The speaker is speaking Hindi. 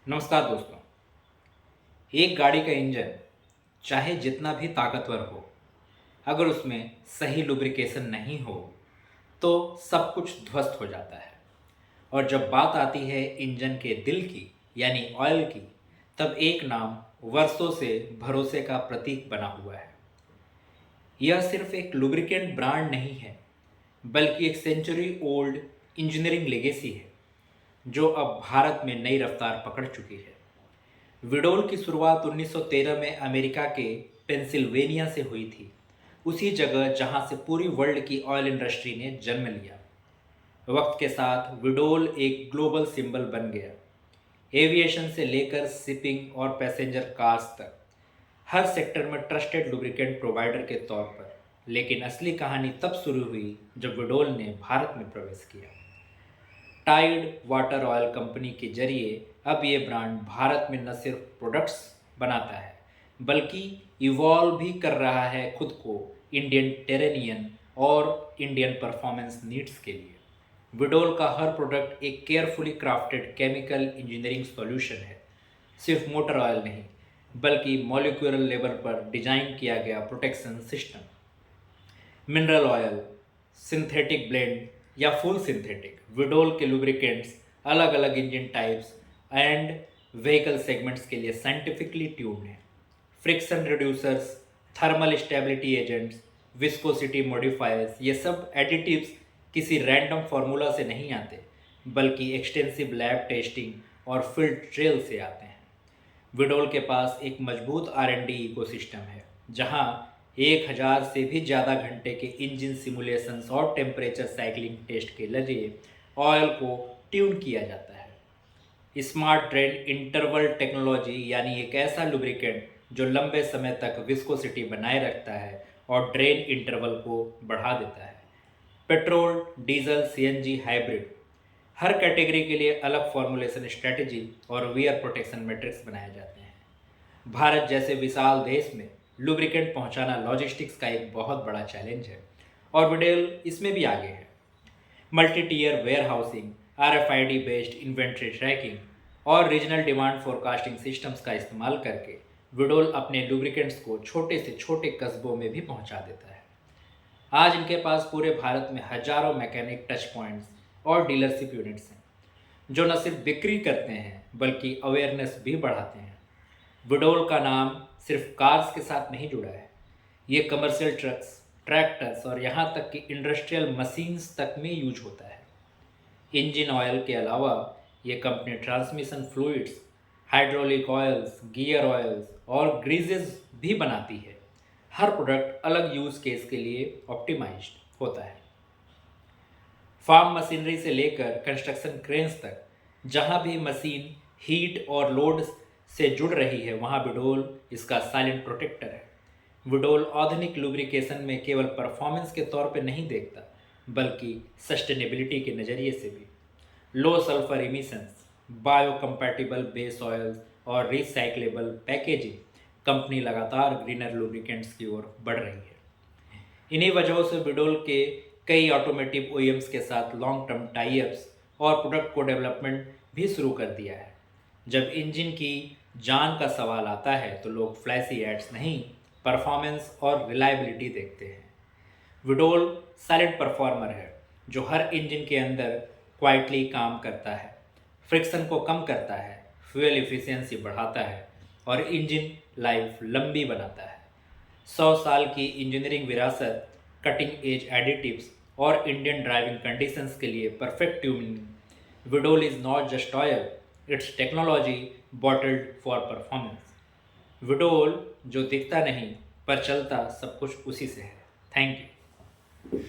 नमस्कार दोस्तों। एक गाड़ी का इंजन चाहे जितना भी ताकतवर हो, अगर उसमें सही लुब्रिकेशन नहीं हो तो सब कुछ ध्वस्त हो जाता है। और जब बात आती है इंजन के दिल की यानी ऑयल की, तब एक नाम वर्षों से भरोसे का प्रतीक बना हुआ है। यह सिर्फ एक लुब्रिकेंट ब्रांड नहीं है, बल्कि एक सेंचुरी ओल्ड इंजीनियरिंग लेगेसी है जो अब भारत में नई रफ्तार पकड़ चुकी है। विडोल की शुरुआत 1913 में अमेरिका के पेंसिल्वेनिया से हुई थी, उसी जगह जहां से पूरी वर्ल्ड की ऑयल इंडस्ट्री ने जन्म लिया। वक्त के साथ विडोल एक ग्लोबल सिंबल बन गया। एविएशन से लेकर शिपिंग और पैसेंजर कार्स तक हर सेक्टर में ट्रस्टेड लुब्रिकेंट प्रोवाइडर के तौर पर। लेकिन असली कहानी तब शुरू हुई जब विडोल ने भारत में प्रवेश किया। टाइड वाटर ऑयल कंपनी के जरिए अब ये ब्रांड भारत में न सिर्फ प्रोडक्ट्स बनाता है, बल्कि इवॉल्व भी कर रहा है खुद को इंडियन टेरेनियन और इंडियन परफॉर्मेंस नीड्स के लिए। विडोल का हर प्रोडक्ट एक carefully crafted chemical engineering solution है। सिर्फ मोटर ऑयल नहीं, बल्कि मॉलिक्यूलर लेवल पर डिजाइन किया गया protection system. Mineral oil, synthetic blend या फुल सिंथेटिक, विडोल के लुब्रिकेंट्स अलग अलग engine types and vehicle segments के लिए साइंटिफिकली ट्यून्ड हैं। Friction reducers, thermal stability agents, viscosity modifiers, ये सब एडिटिव्स किसी रैंडम फार्मूला से नहीं आते, बल्कि एक्सटेंसिव लैब टेस्टिंग और फील्ड ट्रेल से आते हैं। विडोल के पास एक मजबूत R&D इकोसिस्टम है, जहां 1000 से भी ज़्यादा घंटे के इंजन सिमुलेशंस और टेम्परेचर साइक्लिंग टेस्ट के जरिए ऑयल को ट्यून किया जाता है। स्मार्ट ड्रेन इंटरवल टेक्नोलॉजी यानी एक ऐसा लुब्रिकेंट जो लंबे समय तक विस्कोसिटी बनाए रखता है और ड्रेन इंटरवल को बढ़ा देता है। पेट्रोल, डीजल, CNG, हाइब्रिड, हर कैटेगरी के लिए अलग फॉर्मुलेशन स्ट्रेटजी और वियर प्रोटेक्शन मैट्रिक्स बनाए जाते हैं। भारत जैसे विशाल देश में लुब्रिकेंट पहुंचाना लॉजिस्टिक्स का एक बहुत बड़ा चैलेंज है, और विडेल इसमें भी आगे है। Multi tier warehousing, RFID based inventory tracking और रीजनल डिमांड फोरकास्टिंग सिस्टम्स का इस्तेमाल करके विडोल अपने लुब्रिकेंट्स को छोटे से छोटे कस्बों में भी पहुंचा देता है। आज इनके पास पूरे भारत में हजारों मैकेनिक टच पॉइंट्स और डीलरशिप यूनिट्स हैं, जो न सिर्फ बिक्री करते हैं बल्कि अवेयरनेस भी बढ़ाते हैं। विडोल का नाम सिर्फ कार्स के साथ नहीं जुड़ा है, ये कमर्शियल ट्रक्स, ट्रैक्टर्स और यहाँ तक कि इंडस्ट्रियल मशीन्स तक में यूज होता है। इंजन ऑयल के अलावा ये company transmission fluids, hydraulic oils, gear oils और ग्रीजेस भी बनाती है। हर प्रोडक्ट अलग यूज केस के लिए ऑप्टिमाइज्ड होता है। फार्म मशीनरी से लेकर कंस्ट्रक्शन क्रेन्स तक, जहां भी मशीन हीट और लोड से जुड़ रही है, वहां विडोल इसका साइलेंट प्रोटेक्टर है। विडोल आधुनिक लुब्रिकेशन में केवल परफॉर्मेंस के तौर पर नहीं देखता, बल्कि सस्टेनेबिलिटी के नज़रिए से भी। Low sulphur emissions, bio compatible base oils और रिसाइक्लेबल पैकेजिंग, कंपनी लगातार ग्रीनर लुब्रिकेंट्स की ओर बढ़ रही है। इन्हीं वजहों से विडोल के कई ऑटोमेटिव OEMs के साथ लॉन्ग टर्म टाई-अप्स और प्रोडक्ट को डेवलपमेंट भी शुरू कर दिया है। जब इंजन की जान का सवाल आता है तो लोग फ्लैशी एड्स नहीं, परफॉर्मेंस और रिलायबिलिटी देखते हैं। विडोल साइलेंट परफॉर्मर है, जो हर इंजन के अंदर क्वाइटली काम करता है, फ्रिक्शन को कम करता है, फ्यूल एफिशिएंसी बढ़ाता है और इंजन लाइफ लंबी बनाता है। 100 साल की इंजीनियरिंग विरासत, कटिंग एज एडिटिव्स और इंडियन ड्राइविंग कंडीशंस के लिए perfect tuning. Veedol is not just oil, it's technology bottled for performance. Veedol जो दिखता नहीं पर चलता सब कुछ उसी से है। Thank you.